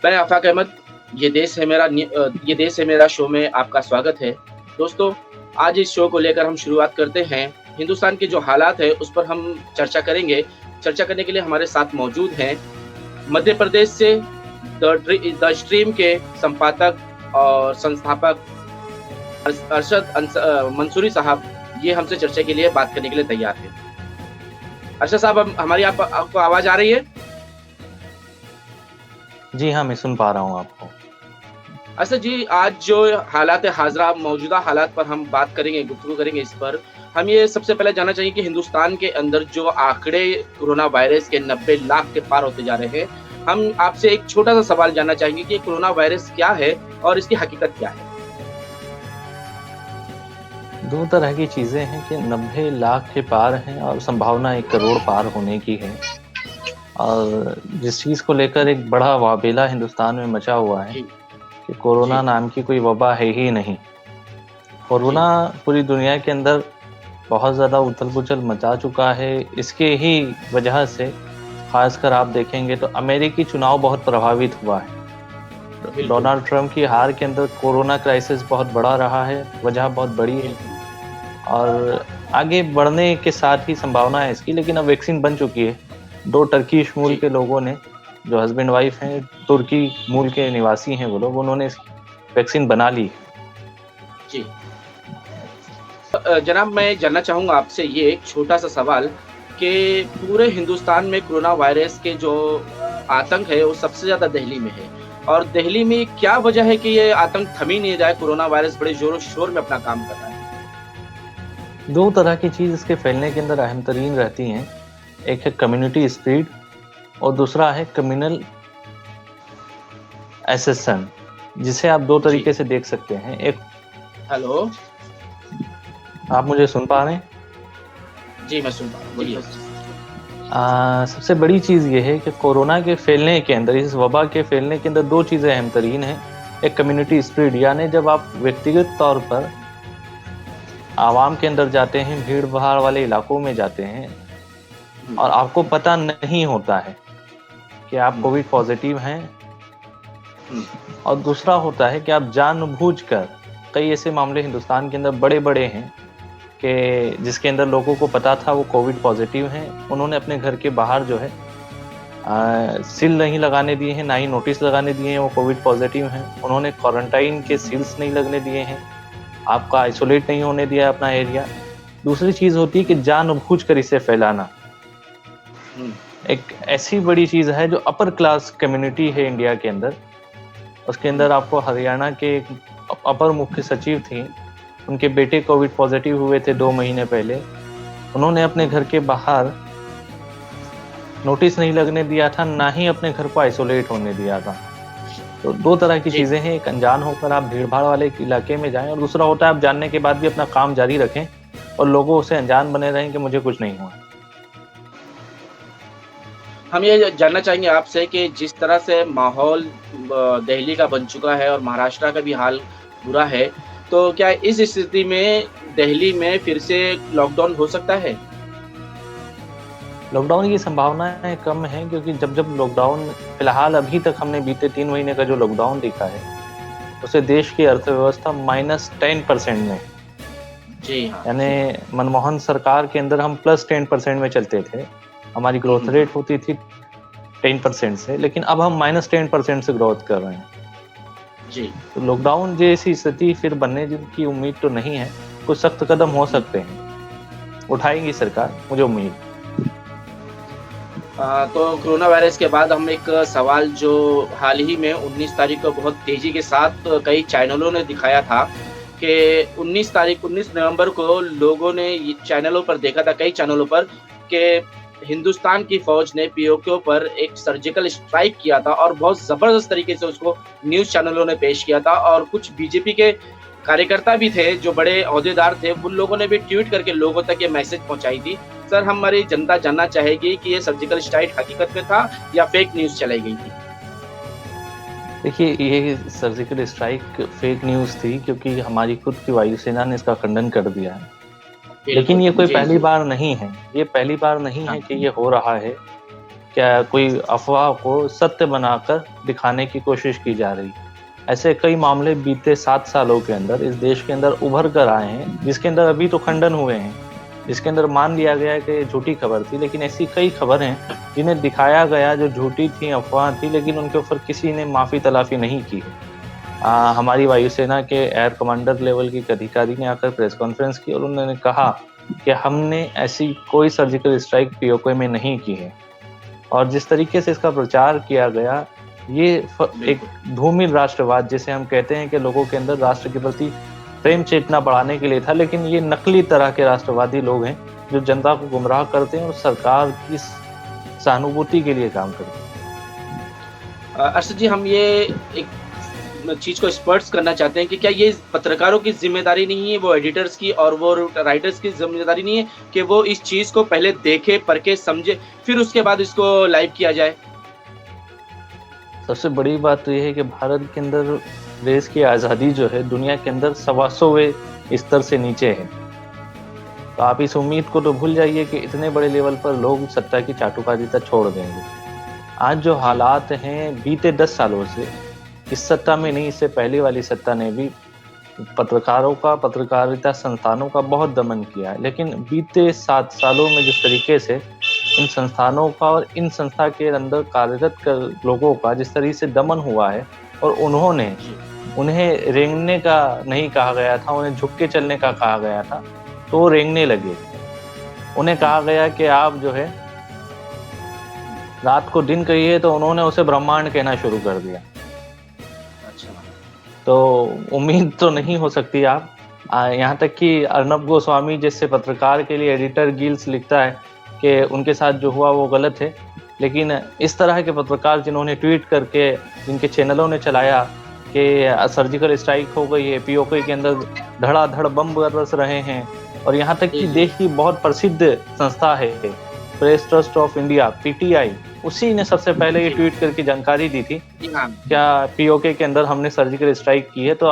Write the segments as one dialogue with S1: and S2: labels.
S1: मैं आफ़ाक अहमद, ये देश है मेरा शो में आपका स्वागत है। दोस्तों, आज इस शो को लेकर हम शुरुआत करते हैं। हिंदुस्तान के जो हालात है, उस पर हम चर्चा करेंगे। चर्चा करने के लिए हमारे साथ मौजूद हैं, मध्य प्रदेश से द स्ट्रीम के संपादक और संस्थापक मंसूरी साहब, ये हमसे चर्चा के लिए बात करने के लिए तैयार हैं। अरशद साहब, हमारी आपको आवाज़ आ रही है?
S2: जी हाँ, मैं सुन पा रहा हूँ आपको।
S1: अच्छा जी, आज जो हालात हाज़िरा मौजूदा हालात पर हम बात करेंगे, गुफ्तगू करेंगे इस पर। हम ये सबसे पहले जानना चाहेंगे कि हिंदुस्तान के अंदर जो आंकड़े कोरोना वायरस के 90 लाख के पार होते जा रहे हैं, हम आपसे एक छोटा-सा सवाल जानना चाहेंगे कि कोरोना वायरस क्या है और इसकी हकीकत क्या है?
S2: 2 तरह की चीज़ें हैं कि 90 लाख के पार हैं और संभावना 1 करोड़ पार होने की है। और जिस चीज़ को लेकर एक बड़ा वाबेला हिंदुस्तान में मचा हुआ है
S1: जी,
S2: कि कोरोना
S1: जी,
S2: नाम की कोई वबा है ही नहीं।
S1: जी,
S2: कोरोना पूरी दुनिया के अंदर बहुत ज़्यादा उथल-पुथल मचा चुका है। इसके ही वजह से ख़ासकर आप देखेंगे तो अमेरिकी चुनाव बहुत प्रभावित हुआ है।
S1: बिल्कुल,
S2: डोनाल्ड ट्रंप की हार के अंदर कोरोना क्राइसिस बहुत बड़ा रहा है, वजह बहुत बड़ी है।
S1: बिल्कुल।
S2: और आगे बढ़ने के साथ ही संभावना है इसकी, लेकिन अब वैक्सीन बन चुकी है। 2 टर्किश मूल
S1: जी,
S2: के लोगों ने, जो हस्बैंड वाइफ हैं, तुर्की मूल के निवासी हैं वो लोग, उन्होंने वैक्सीन बना ली।
S1: जी। जनाब, मैं जानना चाहूँगा आपसे ये एक छोटा-सा सवाल कि पूरे हिंदुस्तान में कोरोना वायरस के जो आतंक है, वो सबसे ज़्यादा दिल्ली में है और दिल्ली में क्या वजह है कि ये आतंक थम ही नहीं रहा है, कोरोना वायरस बड़े ज़ोरों-शोर में अपना काम कर रहा है?
S2: 2 तरह की चीज़ इसके फैलने के अंदर अहम तरीन रहती हैं। एक है कम्युनिटी स्प्रेड और दूसरा है कम्युनल एसेसन, जिसे आप 2
S1: जी।
S2: तरीके से देख सकते हैं। एक,
S1: हेलो?
S2: आप मुझे सुन पा रहे हैं?
S1: जी, मैं सुन पा रहा हूँ, बोलिए।
S2: सबसे बड़ी चीज़ ये है कि कोरोना के फैलने के अंदर, इस वबा के फैलने के अंदर 2 चीज़ें अहम तरीन हैं। एक कम्युनिटी स्प्रेड, यानी जब आप व्यक्तिगत तौर पर आवाम के अंदर जाते हैं, भीड़-भाड़ वाले इलाकों में जाते हैं
S1: हुँ,
S2: और आपको पता नहीं होता है कि आप
S1: हुँ,
S2: कोविड पॉज़िटिव हैं।
S1: हुँ,
S2: और दूसरा होता है कि आप जानबूझकर, कई ऐसे मामले हिंदुस्तान के अंदर बड़े-बड़े हैं कि जिसके अंदर लोगों को पता था वो कोविड पॉज़िटिव हैं, उन्होंने अपने घर के बाहर जो है सील नहीं लगाने दिए हैं, ना ही नोटिस लगाने दिए हैं वो कोविड पॉज़िटिव हैं। उन्होंने क्वारंटाइन के सील्स नहीं लगने दिए हैं, आपका आइसोलेट नहीं होने दिया है अपना एरिया। दूसरी चीज़ होती है कि जानबूझकर इसे फैलाना।
S1: हुँ,
S2: एक ऐसी बड़ी चीज़ है जो अपर क्लास कम्युनिटी है इंडिया के अंदर, उसके
S1: हुँ,
S2: अंदर आपको हरियाणा के एक अपर मुख्य सचिव थीं, उनके बेटे कोविड पॉज़िटिव हुए थे 2 महीने पहले। उन्होंने अपने
S1: हुँ,
S2: घर के बाहर नोटिस नहीं लगने दिया था, ना ही अपने घर को आइसोलेट होने दिया था। तो 2 तरह की
S1: जी।
S2: चीज़ें हैं, एक अनजान होकर आप भीड़-भाड़ वाले इलाके में जाएँ और दूसरा होता है आप जानने के बाद भी अपना काम जारी रखें और लोगों से अनजान बने रहें कि मुझे कुछ नहीं हुआ।
S1: हम ये जानना चाहेंगे आपसे कि जिस तरह से माहौल दिल्ली का बन चुका है और महाराष्ट्र का भी हाल बुरा है, तो क्या इस स्थिति में दिल्ली में फिर से लॉकडाउन हो सकता है?
S2: लॉकडाउन की संभावनाएँ कम हैं, क्योंकि जब लॉकडाउन, फिलहाल अभी तक हमने बीते 3 महीने का जो लॉकडाउन देखा है, उससे देश की अर्थव्यवस्था -10% में,
S1: जी हाँ।
S2: यानी मनमोहन सरकार के अंदर हम +10% में चलते थे। हमारी
S1: हुँ,
S2: ग्रोथ
S1: हुँ, हुँ।
S2: रेट होती थी 10% से, लेकिन अब हम -10% से ग्रोथ कर रहे हैं।
S1: जी।
S2: तो लॉकडाउन जैसी स्थिति फिर बनने की उम्मीद तो नहीं है। कुछ सख्त कदम हो
S1: हुँ।
S2: सकते हैं, उठाएगी सरकार, मुझे उम्मीद।
S1: तो कोरोना वायरस के बाद हम एक सवाल जो हाल ही में 19 तारीख को बहुत तेज़ी के साथ कई चैनलों ने दिखाया था कि 19 नवंबर को लोगों ने ये चैनलों पर देखा था, कई चैनलों पर कि हिंदुस्तान की फ़ौज ने पीओके पर एक सर्जिकल स्ट्राइक किया था और बहुत ज़बरदस्त तरीके से उसको न्यूज़ चैनलों ने पेश किया था और कुछ बीजेपी के कार्यकर्ता भी थे, जो बड़े ओहदेदार थे, उन लोगों ने भी ट्वीट करके लोगों तक ये मैसेज पहुँचाई थी। सर, हमारी जनता जानना चाहेगी कि ये सर्जिकल स्ट्राइक हकीकत में था या फेक न्यूज़ चलाई गई थी?
S2: देखिए, ये सर्जिकल स्ट्राइक फेक न्यूज़ थी, क्योंकि हमारी खुद की वायुसेना ने इसका खंडन कर दिया है। लेकिन
S1: बिल्कुल।
S2: ये कोई
S1: जी,
S2: पहली
S1: जी।
S2: बार नहीं है, ये पहली बार नहीं
S1: हाँ,
S2: है कि ये हो रहा है। क्या कोई अफवाह को सत्य बनाकर दिखाने की कोशिश की जा रही। ऐसे कई मामले बीते 7 सालों के अंदर इस देश के अंदर उभर कर आए हैं, जिसके अंदर अभी तो खंडन हुए हैं, जिसके अंदर मान लिया गया है कि ये झूठी खबर थी, लेकिन ऐसी कई खबर हैं जिन्हें दिखाया गया जो झूठी थी, अफवाह थी, लेकिन उनके ऊपर किसी ने माफ़ी तलाफ़ी नहीं की है। हमारी वायुसेना के एयर कमांडर लेवल के एक अधिकारी ने आकर प्रेस कॉन्फ्रेंस की और उन्होंने कहा कि हमने ऐसी कोई सर्जिकल स्ट्राइक पीओके में नहीं की है। और जिस तरीके से इसका प्रचार किया गया, ये एक धूमिल राष्ट्रवाद जिसे हम कहते हैं कि लोगों के अंदर राष्ट्र के प्रति प्रेम चेतना बढ़ाने के लिए था, लेकिन ये नकली तरह के राष्ट्रवादी लोग हैं जो जनता को गुमराह करते हैं और सरकार की सहानुभूति के लिए काम करते हैं।
S1: अर्षद जी, हम ये एक चीज को स्पष्ट करना चाहते हैं कि क्या ये पत्रकारों की जिम्मेदारी नहीं है, वो एडिटर्स की और वो राइटर्स की जिम्मेदारी नहीं है कि वो इस चीज को पहले देखे, परखे, समझे, फिर उसके बाद इसको लाइव किया जाए?
S2: सबसे बड़ी बात तो ये है कि भारत के अंदर प्रेस की आज़ादी जो है दुनिया के अंदर 125वें स्तर से नीचे है। तो आप इस उम्मीद को तो भूल जाइए कि इतने बड़े लेवल पर लोग सत्ता की चाटुकारिता छोड़ देंगे। आज जो हालात हैं बीते 10 सालों से, इस सत्ता में नहीं, इससे पहले वाली सत्ता ने भी पत्रकारों का, पत्रकारिता संस्थानों का बहुत दमन किया है, लेकिन बीते 7 सालों में जिस तरीके से इन संस्थानों का और इन संस्था के अंदर कार्यरत लोगों का जिस तरीके से दमन हुआ है, और उन्हें रेंगने का नहीं कहा गया था, उन्हें झुक के चलने का कहा गया था, तो वो रेंगने लगे। उन्हें कहा गया कि आप जो है रात को दिन कहिए, तो उन्होंने उसे ब्रह्मांड कहना शुरू कर दिया। तो उम्मीद तो नहीं हो सकती आप, यहाँ तक कि अर्नब गोस्वामी जैसे पत्रकार के लिए एडिटर गिल्स लिखता है कि उनके साथ जो हुआ वो गलत है, लेकिन इस तरह के पत्रकार जिन्होंने ट्वीट करके, जिनके चैनलों ने चलाया कि सर्जिकल स्ट्राइक हो गई है, पीओके के अंदर धड़ाधड़ बम बरस रहे हैं, और यहाँ तक कि देश की बहुत प्रसिद्ध संस्था है press trust of India, PTI, उसी ने सबसे पहले ये ट्वीट करके जानकारी दी थी क्या पीओके के अंदर हमने सर्जिकल स्ट्राइक की है। तो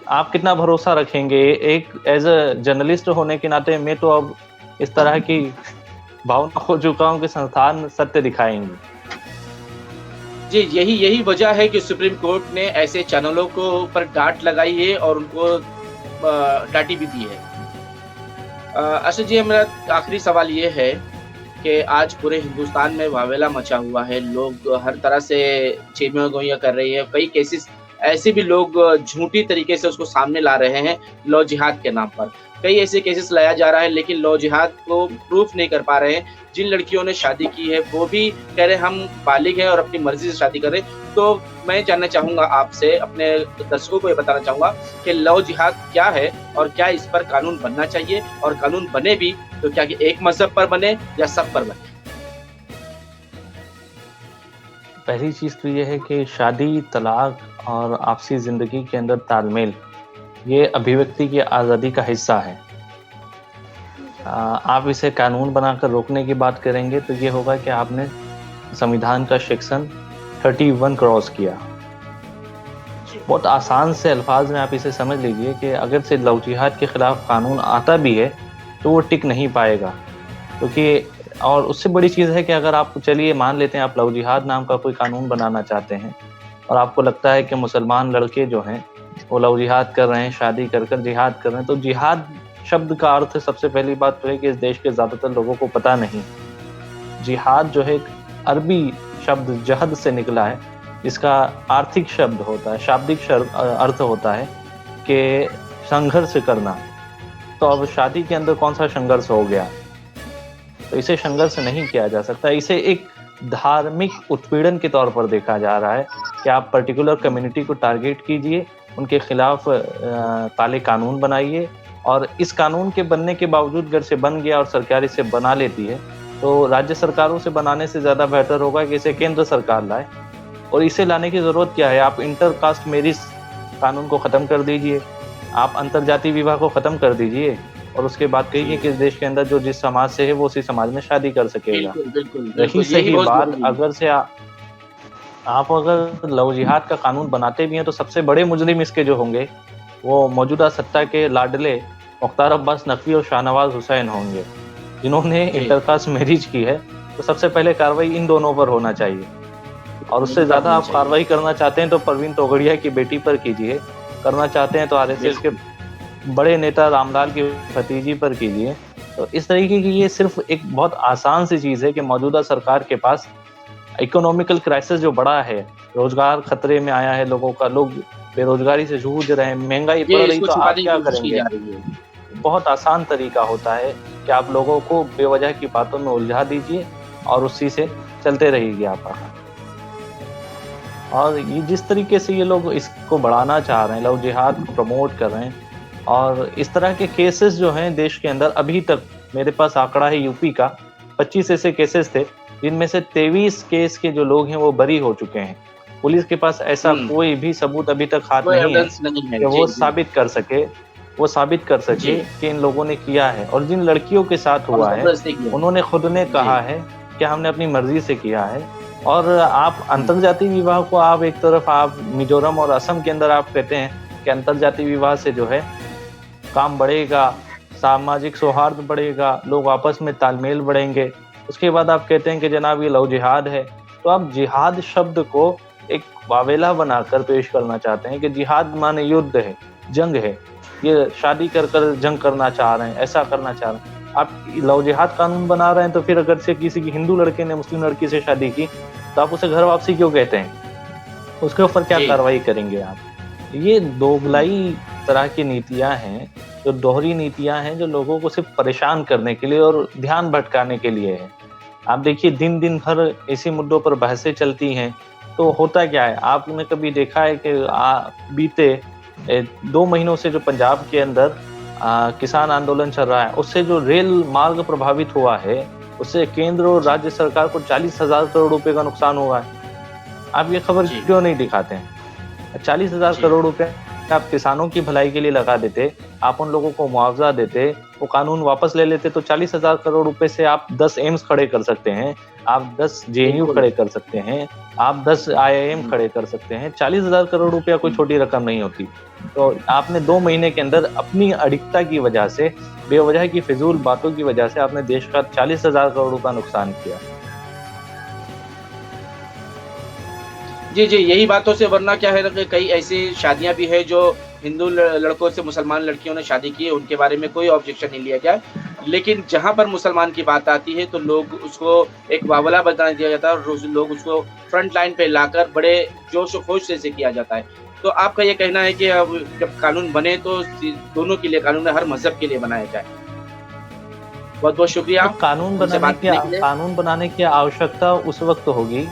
S2: आप कितना भरोसा रखेंगे? एक एज अ जर्नलिस्ट होने के नाते मैं तो अब इस तरह की भावना हो चुका हूं कि संस्थान सत्य दिखाएंगे।
S1: जी, यही वजह है कि सुप्रीम कोर्ट ने ऐसे चैनलों को पर डांट लगाई है और उनको डांटी भी दी है। अर्षद जी, मेरा आखिरी सवाल ये है कि आज पूरे हिंदुस्तान में वावेला मचा हुआ है, लोग हर तरह से चीमिया गोइयां कर रही है, कई केसेस ऐसे भी लोग झूठी तरीके से उसको सामने ला रहे हैं लॉ जिहाद के नाम पर। कई ऐसे केसेस लाया जा रहा है, लेकिन लॉ जिहाद को प्रूफ नहीं कर पा रहे हैं। जिन लड़कियों ने शादी की है वो भी कह रहे हैं हम बालिग हैं और अपनी मर्जी से शादी करें। तो मैं जानना चाहूँगा आपसे, अपने दर्शकों को ये बताना चाहूँगा कि लॉ जिहाद क्या है और क्या इस पर कानून बनना चाहिए, और कानून बने भी तो क्या कि एक मजहब पर बने या सब पर बने?
S2: पहली चीज़ तो ये है कि शादी, तलाक और आपसी ज़िंदगी के अंदर तालमेल, ये अभिव्यक्ति की आज़ादी का हिस्सा है। आप इसे कानून बनाकर रोकने की बात करेंगे तो ये होगा कि आपने संविधान का सेक्शन 31 क्रॉस किया। बहुत आसान से अल्फाज में आप इसे समझ लीजिए कि अगर से लव जिहाद के खिलाफ कानून आता भी है तो वो टिक नहीं पाएगा, क्योंकि और उससे बड़ी चीज़ है कि अगर आप, चलिए मान लेते हैं आप लव जिहाद नाम का कोई कानून बनाना चाहते हैं और आपको लगता है कि मुसलमान लड़के जो हैं वो लव जिहाद कर रहे हैं, शादी कर कर जिहाद कर रहे हैं, तो जिहाद शब्द का अर्थ सबसे पहली बात तो है कि इस देश के ज़्यादातर लोगों को पता नहीं। जिहाद जो है एक अरबी शब्द जहद से निकला है, जिसका आर्थिक शब्द होता है, शाब्दिक अर्थ होता है कि संघर्ष करना। तो अब शादी के अंदर कौन सा संघर्ष हो गया? तो इसे संघर्ष नहीं किया जा सकता। इसे एक धार्मिक उत्पीड़न के तौर पर देखा जा रहा है कि आप पर्टिकुलर कम्युनिटी को टारगेट कीजिए, उनके खिलाफ काले कानून बनाइए, और इस कानून के बनने के बावजूद अगर से बन गया और सरकार इसे बना लेती है तो राज्य सरकारों से बनाने से ज़्यादा बेहतर होगा कि इसे केंद्र सरकार लाए। और इसे लाने की ज़रूरत क्या है? आप इंटर कास्ट मैरिज कानून को ख़त्म कर दीजिए, आप अंतरजातीय विवाह को ख़त्म कर दीजिए, और उसके बाद कहिए कि इस देश के अंदर जो जिस समाज से है वो उसी समाज में शादी कर सकेगा। रही सही बात, अगर से आप अगर लव जिहाद का कानून बनाते भी हैं तो सबसे बड़े मुजरिम इसके जो होंगे वो मौजूदा सत्ता के लाडले मुख्तार अब्बास नकवी और शाहनवाज हुसैन होंगे, जिन्होंने इंटरकास्ट मैरिज की है तो सबसे पहले कार्रवाई इन दोनों पर होना चाहिए। और उससे ज़्यादा आप कार्रवाई करना चाहते हैं तो परवीन तोगड़िया की बेटी पर कीजिए, करना चाहते हैं तो आरएसएस के बड़े नेता रामलाल की भतीजी पर कीजिए। तो इस तरीके की ये सिर्फ एक बहुत आसान सी चीज़ है कि मौजूदा सरकार के पास इकोनॉमिकल क्राइसिस जो बड़ा है, रोजगार खतरे में आया है लोगों का, लोग बेरोजगारी से जूझ रहे हैं, महंगाई बढ़ रही, तो आप क्या करेंगे? बहुत आसान तरीका होता है कि आप लोगों को बेवजह की बातों में उलझा दीजिए और उसी से चलते रहिए आपका। और ये जिस तरीके से ये लोग इसको बढ़ाना चाह रहे हैं, लव जिहाद को प्रमोट कर रहे हैं, और इस तरह के केसेस जो हैं देश के अंदर, अभी तक मेरे पास आंकड़ा है यूपी का, 25 ऐसे केसेस थे जिनमें से 23 केस के जो लोग हैं वो बरी हो चुके हैं। पुलिस के पास ऐसा कोई भी सबूत अभी तक हाथ नहीं है कि वो साबित कर सके कि इन लोगों ने किया है। और जिन लड़कियों के साथ हुआ है उन्होंने खुद ने कहा है कि हमने अपनी मर्जी से किया है। और आप अंतरजातीय विवाह को आप एक तरफ आप मिजोरम और असम के अंदर आप कहते हैं कि अंतरजातीय विवाह से जो है काम बढ़ेगा, सामाजिक सौहार्द बढ़ेगा, लोग आपस में तालमेल बढ़ेंगे। उसके बाद आप कहते हैं कि जनाब ये लव जिहाद है। तो आप जिहाद शब्द को एक वावेला बनाकर पेश करना चाहते हैं कि जिहाद माने युद्ध है, जंग है, ये शादी कर कर जंग करना चाह रहे हैं, ऐसा करना चाह रहे हैं। आप लव जिहाद कानून बना रहे हैं तो फिर अगर से किसी की हिंदू लड़के ने मुस्लिम लड़की से शादी की तो आप उसे घर वापसी क्यों कहते हैं? उसके ऊपर क्या कार्रवाई करेंगे आप? ये दोगलाई तरह की नीतियां हैं, जो दोहरी नीतियां हैं, जो लोगों को सिर्फ परेशान करने के लिए और ध्यान भटकाने के लिए है। आप देखिए दिन दिन भर इसी मुद्दों पर बहसें चलती हैं, तो होता क्या है? आपने कभी देखा है कि बीते 2 महीनों से जो पंजाब के अंदर किसान आंदोलन चल रहा है, उससे जो रेल मार्ग प्रभावित हुआ है, उससे केंद्र और राज्य सरकार को 40,000 करोड़ रुपए का नुकसान हुआ है। आप ये खबर क्यों नहीं दिखाते हैं? 40,000 करोड़ रुपए आप किसानों की भलाई के लिए लगा देते, आप उन लोगों को मुआवजा देते, वो कानून वापस ले लेते, तो 40,000 करोड़ रुपए से आप 10 एम्स खड़े कर सकते हैं, आप 10 जेएनयू खड़े कर सकते हैं, आप 10 आईआईएम खड़े कर सकते हैं। 40,000 करोड़ रुपया कोई छोटी रकम नहीं होती। तो आपने 2 महीने के अंदर अपनी अडिगता की वजह से, बेवजह की फिजूल बातों की वजह से आपने देश का 40,000 करोड़ रुपया नुकसान किया।
S1: जी, यही बातों से, वरना क्या है कि कई ऐसी शादियां भी है जो हिंदू लड़कों से मुसलमान लड़कियों ने शादी की है, उनके बारे में कोई ऑब्जेक्शन नहीं लिया गया। लेकिन जहां पर मुसलमान की बात आती है तो लोग उसको एक वावला बना दिया जाता है और लोग उसको फ्रंट लाइन पे लाकर बड़े जोश और खोश से किया जाता है। तो आपका ये कहना है कि अब जब कानून बने तो दोनों के लिए कानून, हर मजहब के लिए बनाया जाए। बहुत बहुत शुक्रिया।
S2: कानून बनाने की आवश्यकता उस वक्त होगी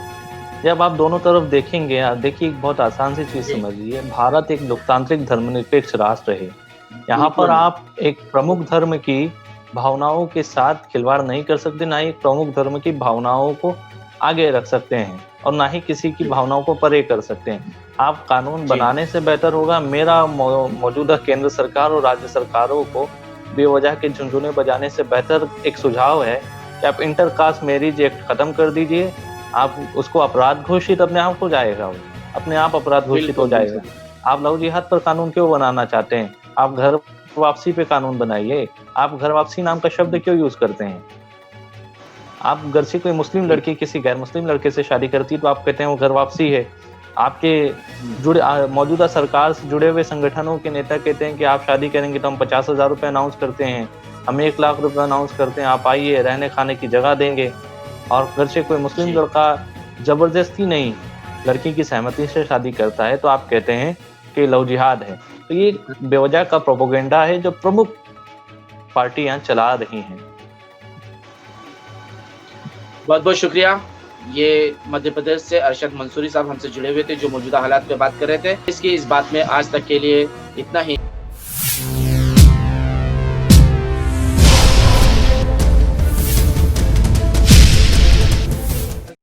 S2: जब आप दोनों तरफ देखेंगे। आप देखिए, एक बहुत आसान सी चीज समझिए, भारत एक लोकतांत्रिक धर्मनिरपेक्ष राष्ट्र है। यहाँ पर आप एक प्रमुख धर्म की भावनाओं के साथ खिलवाड़ नहीं कर सकते, ना ही एक प्रमुख धर्म की भावनाओं को आगे रख सकते हैं और ना ही किसी की भावनाओं को परे कर सकते हैं। आप कानून बनाने से बेहतर होगा, मेरा मौजूदा केंद्र सरकार और राज्य सरकारों को बेवजह के झुनझुने बजाने से बेहतर एक सुझाव है कि आप इंटरकास्ट मैरिज एक्ट खत्म कर दीजिए। आप उसको अपराध घोषित अपने आप हो जाएगा, वो अपने आप अपराध घोषित हो जाएगा। आप लव जिहाद पर कानून क्यों बनाना चाहते हैं? आप घर वापसी पे कानून बनाइए। आप घर वापसी नाम का शब्द क्यों यूज करते हैं? आप घर से कोई मुस्लिम लड़की किसी गैर मुस्लिम लड़के से शादी करती है तो आप कहते हैं वो घर वापसी है। आपके जुड़े मौजूदा सरकार से जुड़े हुए संगठनों के नेता कहते हैं कि आप शादी करेंगे तो हम 50,000 रुपये अनाउंस करते हैं, हम 1 लाख रुपये अनाउंस करते हैं, आप आइए, रहने खाने की जगह देंगे। और घर से कोई मुस्लिम लड़का जबरदस्ती नहीं, लड़की की सहमति से शादी करता है तो आप कहते हैं कि लव जिहाद है। तो ये बेवजह का प्रोपेगेंडा है जो प्रमुख पार्टियां चला रही हैं।
S1: बहुत बहुत शुक्रिया। ये मध्य प्रदेश से अरशद मंसूरी साहब हमसे जुड़े हुए थे, जो मौजूदा हालात पे बात कर रहे थे। इस बात में आज तक के लिए इतना ही।